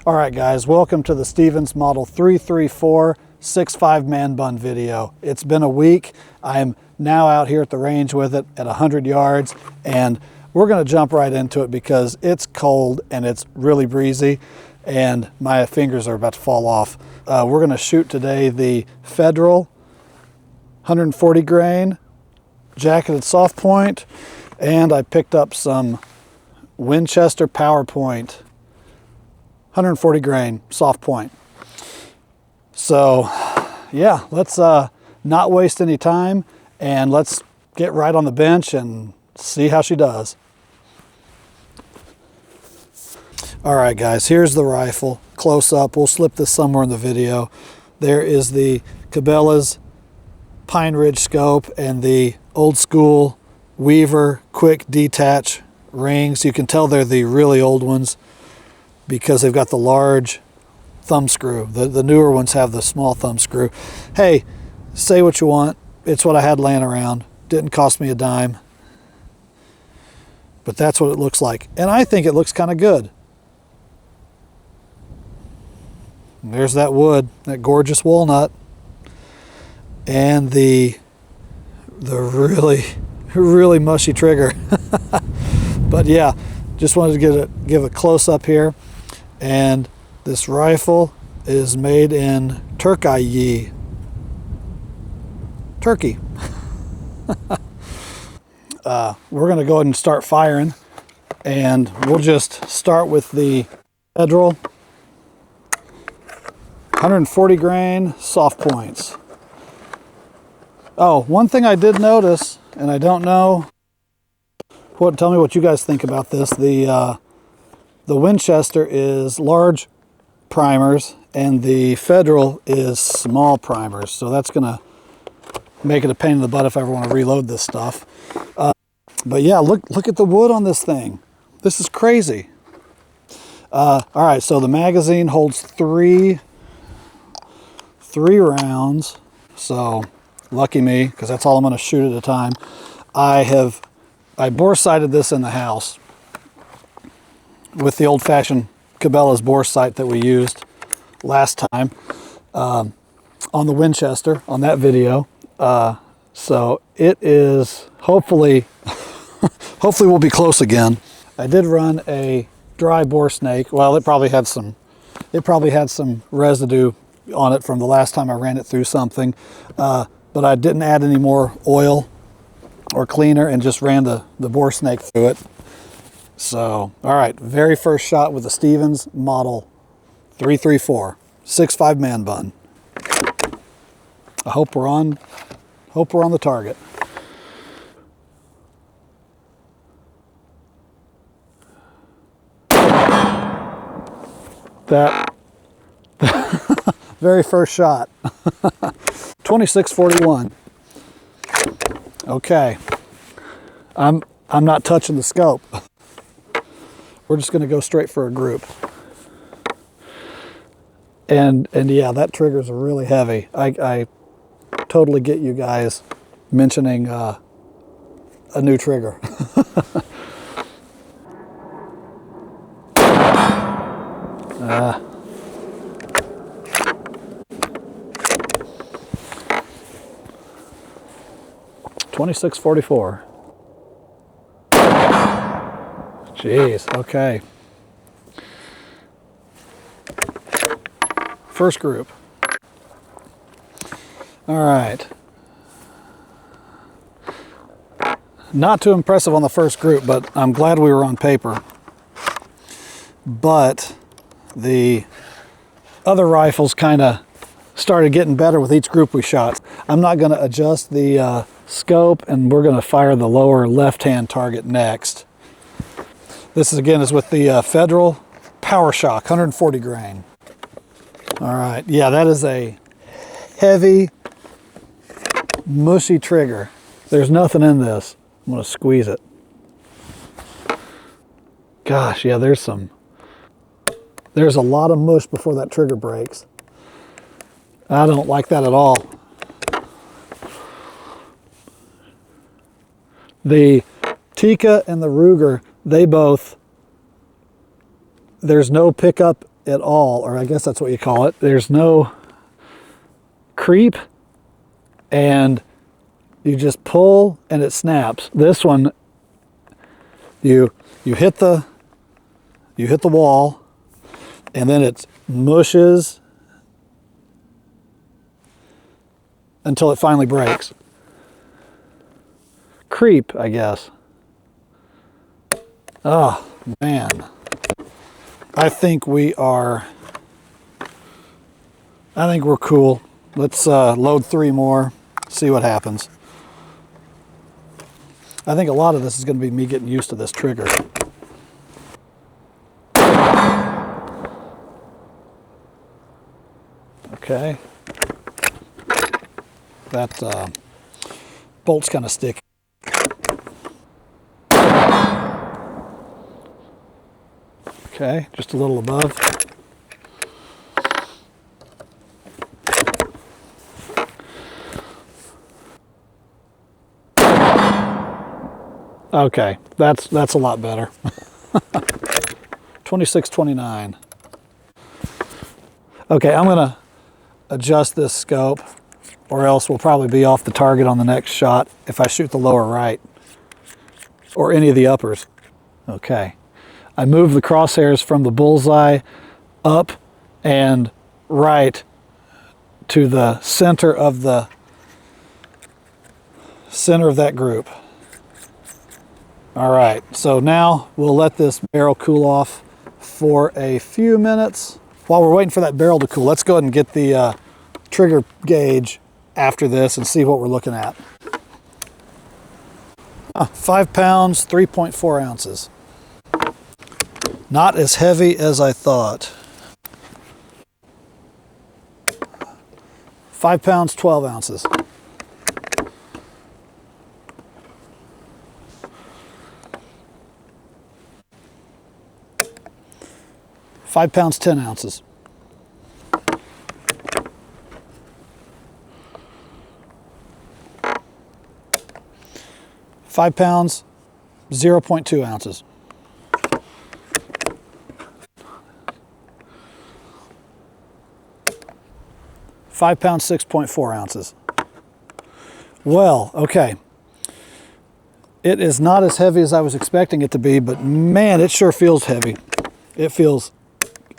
All right guys, welcome to the Stevens Model 334 6.5 man bun video. It's been a week. I'm now out here at the range with it at 100 yards and we're gonna jump right into it because it's cold and it's really breezy and my fingers are about to fall off. We're gonna shoot today the Federal 140 grain jacketed soft point, and I picked up some Winchester PowerPoint 140 grain soft point. So yeah, let's not waste any time and let's get right on the bench and see how she does. All right guys, here's the rifle close up. We'll slip this somewhere in the video. There is the Cabela's Pine Ridge scope and the old school Weaver quick detach rings. You can tell they're the really old ones because they've got the large thumb screw. The newer ones have the small thumb screw. Hey, say what you want. It's what I had laying around. Didn't cost me a dime. But that's what it looks like. And I think it looks kind of good. And there's that wood, that gorgeous walnut. And the really mushy trigger. But yeah, just wanted to give a close up here. And this rifle is made in Turkey. We're going to go ahead and start firing, and we'll just start with the Federal 140 grain soft points. Oh, one thing I did notice, and I don't know tell me what you guys think about this. The Winchester is large primers and the Federal is small primers. So that's gonna make it a pain in the butt if I ever want to reload this stuff. But yeah, look at the wood on this thing. This is crazy. All right, so the magazine holds three rounds. So lucky me, because that's all I'm gonna shoot at a time. I bore sighted this in the house with the old-fashioned Cabela's bore sight that we used last time on the Winchester on that video. So it is hopefully we'll be close again. I did run a dry bore snake. Well, it probably had some residue on it from the last time I ran it through something, but I didn't add any more oil or cleaner and just ran the bore snake through it. So, all right, very first shot with the Stevens Model 334 6.5 man bun. I hope we're on the target. That very first shot. 2641. Okay. I'm not touching the scope. We're just going to go straight for a group. And yeah, that trigger's really heavy. I totally get you guys mentioning a new trigger. uh, 2644. Jeez, okay. First group. All right. Not too impressive on the first group, but I'm glad we were on paper. But the other rifles kind of started getting better with each group we shot. I'm not going to adjust the scope, and we're going to fire the lower left-hand target next. This is with the Federal PowerShock 140 grain. All right, yeah, that is a heavy, mushy trigger. There's nothing in this. I'm gonna squeeze it. Gosh, yeah, there's a lot of mush before that trigger breaks. I don't like that at all. The Tikka and the Ruger, they both, there's no pickup at all, or I guess that's what you call it. There's no creep, and you just pull and it snaps. This one, you hit the wall, and then it mushes until it finally breaks. Creep, I guess. Oh man, I think we're cool. Let's load 3 more, see what happens. I think a lot of this is going to be me getting used to this trigger. Okay. That bolt's kind of sticky. Okay, just a little above. Okay, that's a lot better. 26-29. Okay, I'm gonna adjust this scope, or else we'll probably be off the target on the next shot if I shoot the lower right or any of the uppers. Okay, I move the crosshairs from the bullseye up and right to the center of that group. All right, so now we'll let this barrel cool off for a few minutes. While we're waiting for that barrel to cool, let's go ahead and get the trigger gauge after this and see what we're looking at. 5 pounds, 3.4 ounces. Not as heavy as I thought. 5 pounds, 12 ounces. Five pounds, 10 ounces. 5 pounds, 0.2 ounces. 5 pounds, 6.4 ounces. Well, okay. It is not as heavy as I was expecting it to be, but man, it sure feels heavy. It feels,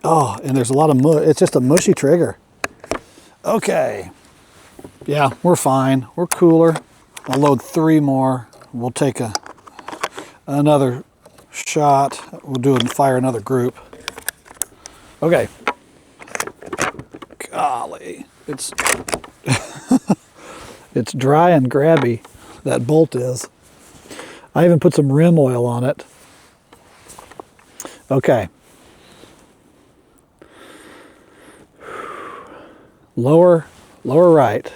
oh, and there's a lot of mush. It's just a mushy trigger. Okay. Yeah, we're fine. We're cooler. I'll load 3 more. We'll take another shot. We'll do it and fire another group. Okay. Golly, it's it's dry and grabby, that bolt is. I even put some rim oil on it. Okay. Lower right.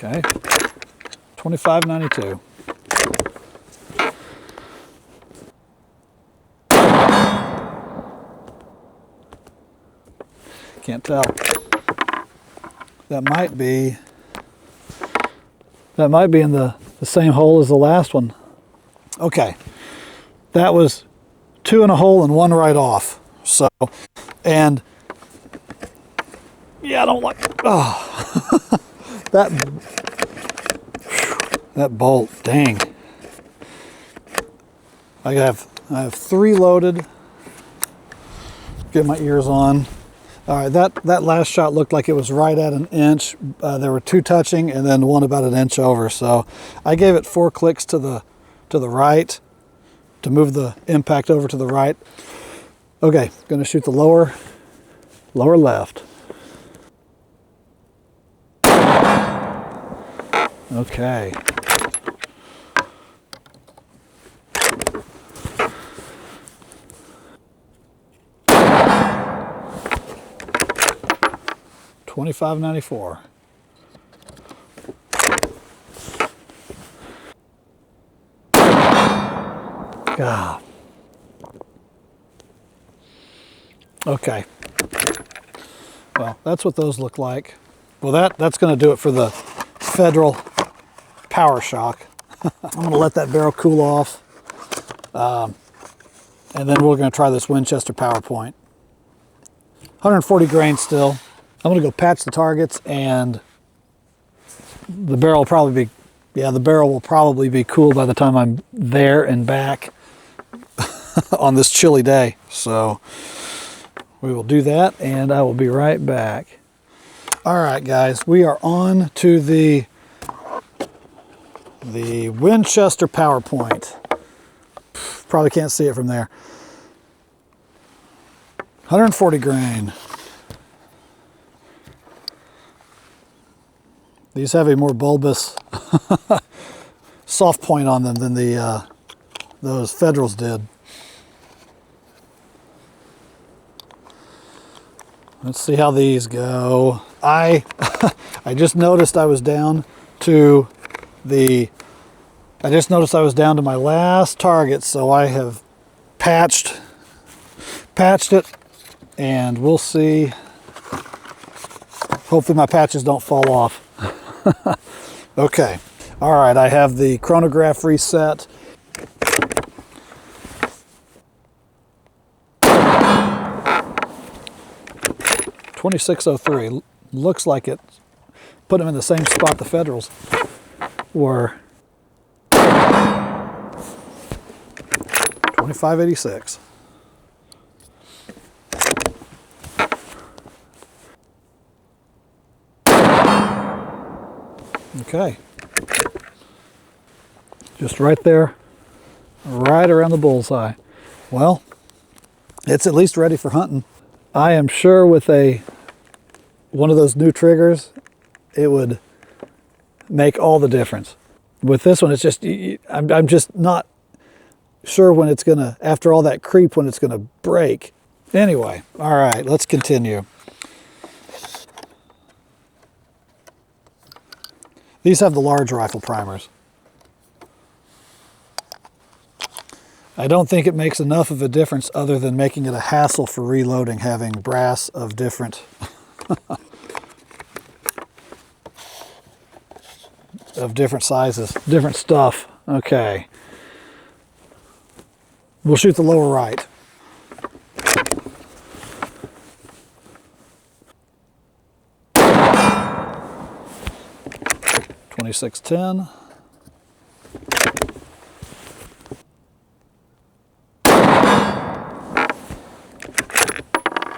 Okay, 25.92. Can't tell. That might be in the same hole as the last one. Okay, that was 2 in a hole and 1 right off. So, and yeah, I don't like. Oh. That bolt, dang. I have 3 loaded. Get my ears on. All right, that last shot looked like it was right at an inch. There were 2 touching and then 1 about an inch over. So I gave it 4 clicks to the right to move the impact over to the right. Okay, gonna shoot the lower left. Okay. $25.94. God. Okay. Well, that's what those look like. Well, that's going to do it for the Federal Power Shock. I'm going to let that barrel cool off. And then we're going to try this Winchester PowerPoint. 140 grain still. I'm going to go patch the targets, and the barrel will probably be, yeah, the barrel will probably be cool by the time I'm there and back on this chilly day. So we will do that, and I will be right back. All right, guys, we are on to the Winchester PowerPoint. Probably can't see it from there. 140 grain. These have a more bulbous soft point on them than those Federals did. Let's see how these go. I just noticed I was down to my last target, so I have patched it, and we'll see. Hopefully my patches don't fall off. Okay. All right, I have the chronograph reset. .2603. Looks like it put them in the same spot the Federals were. 2586. Okay. Just right there, right around the bullseye. Well, it's at least ready for hunting. I am sure with one of those new triggers, it would make all the difference. With this one, it's just, I'm just not sure when it's gonna, after all that creep, when it's gonna break. Anyway, all right, let's continue. These have the large rifle primers. I don't think it makes enough of a difference other than making it a hassle for reloading, having brass of different of different sizes, different stuff. Okay. We'll shoot the lower right. .2610.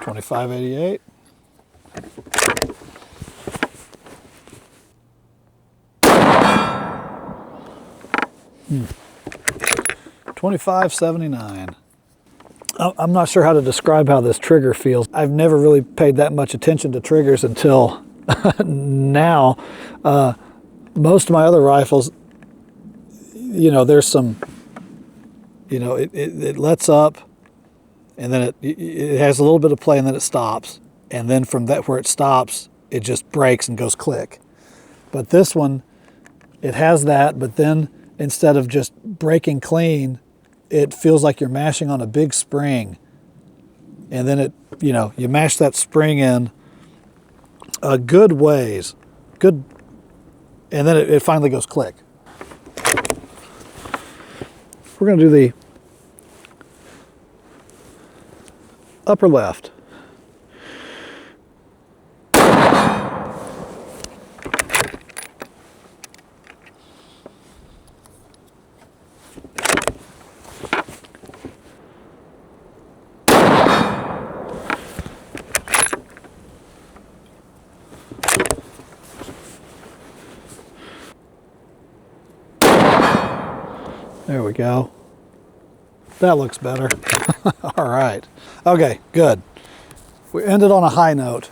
.2588. .2579. I'm not sure how to describe how this trigger feels. I've never really paid that much attention to triggers until now. Most of my other rifles, you know, there's some, you know, it lets up, and then it has a little bit of play, and then it stops. And then from that, where it stops, it just breaks and goes click. But this one, it has that, but then instead of just breaking clean, it feels like you're mashing on a big spring. And then it, you know, you mash that spring in a good ways, good, and then it finally goes click. We're going to do the upper left. There we go. That looks better. All right. Okay, good. We ended on a high note.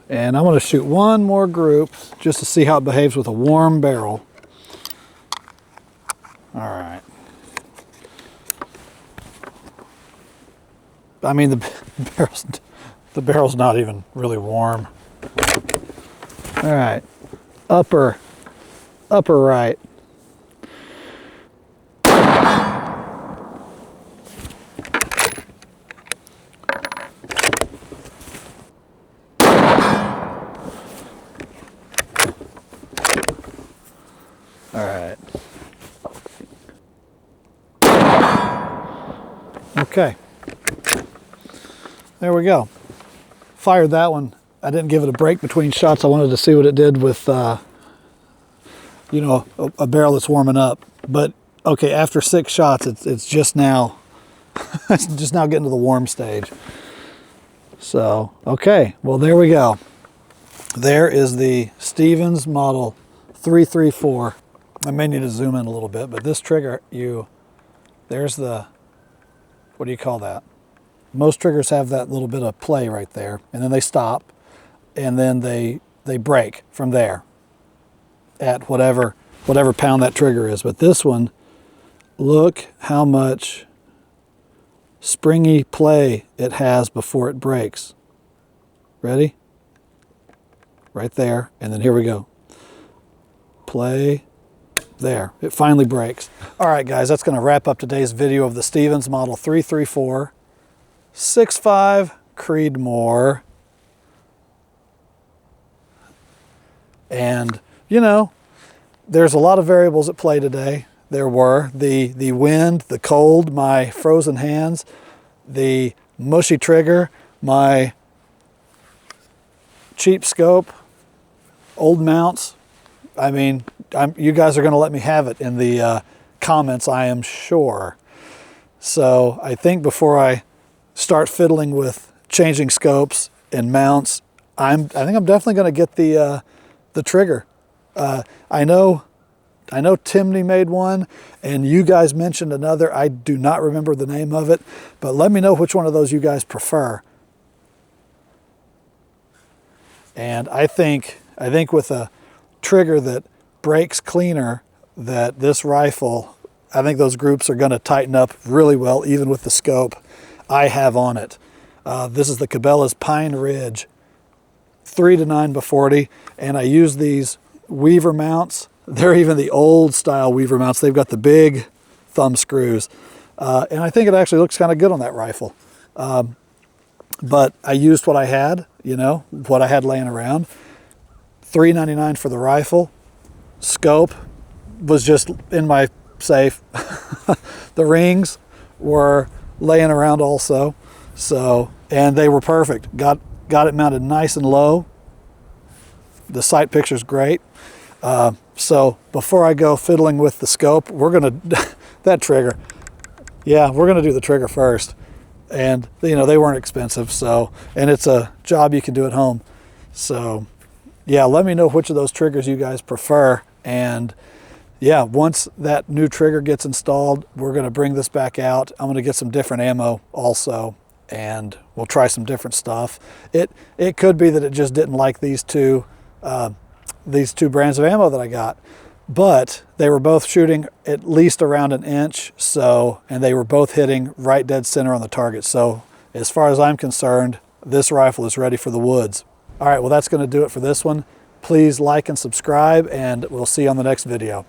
And I'm going to shoot one more group just to see how it behaves with a warm barrel. All right. I mean, the barrel's not even really warm. All right. Upper right. Okay. There we go. Fired that one. I didn't give it a break between shots. I wanted to see what it did with, you know, a barrel that's warming up. But okay, after 6 shots, it's just now, it's just now getting to the warm stage. So, okay, well, there we go. There is the Stevens Model 334. I may need to zoom in a little bit, but this trigger, there's the, what do you call that? Most triggers have that little bit of play right there, and then they stop, and then they break from there at whatever pound that trigger is. But this one, look how much springy play it has before it breaks. Ready? Right there, and then here we go. Play, there, it finally breaks. All right, guys, that's gonna wrap up today's video of the Stevens Model 334 6.5 Creedmoor. And, you know, there's a lot of variables at play today. There were the wind, the cold, my frozen hands, the mushy trigger, my cheap scope, old mounts. I mean, you guys are going to let me have it in the comments, I am sure. So I think before I start fiddling with changing scopes and mounts, I think I'm definitely going to get the trigger. I know Timney made one, and you guys mentioned another. I do not remember the name of it, but let me know which one of those you guys prefer. And I think with a trigger that breaks cleaner, that this rifle, I think those groups are going to tighten up really well, even with the scope I have on it. This is the Cabela's Pine Ridge 3-9x40, and I use these Weaver mounts. They're even the old style Weaver mounts. They've got the big thumb screws, and I think it actually looks kind of good on that rifle. But I used what I had, you know, what I had laying around. $3.99 for the rifle. Scope was just in my safe. The rings were laying around also. So, and they were perfect. Got it mounted nice and low. The sight picture's great. So before I go fiddling with the scope, we're gonna, that trigger, yeah, we're gonna do the trigger first. And you know, they weren't expensive, so, and it's a job you can do at home. So yeah, let me know which of those triggers you guys prefer. And yeah, once that new trigger gets installed, we're gonna bring this back out. I'm gonna get some different ammo also, and we'll try some different stuff. It could be that it just didn't like these two brands of ammo that I got, but they were both shooting at least around 1 inch. So, and they were both hitting right dead center on the target. So as far as I'm concerned, this rifle is ready for the woods. All right, well, that's going to do it for this one. Please like and subscribe, and we'll see you on the next video.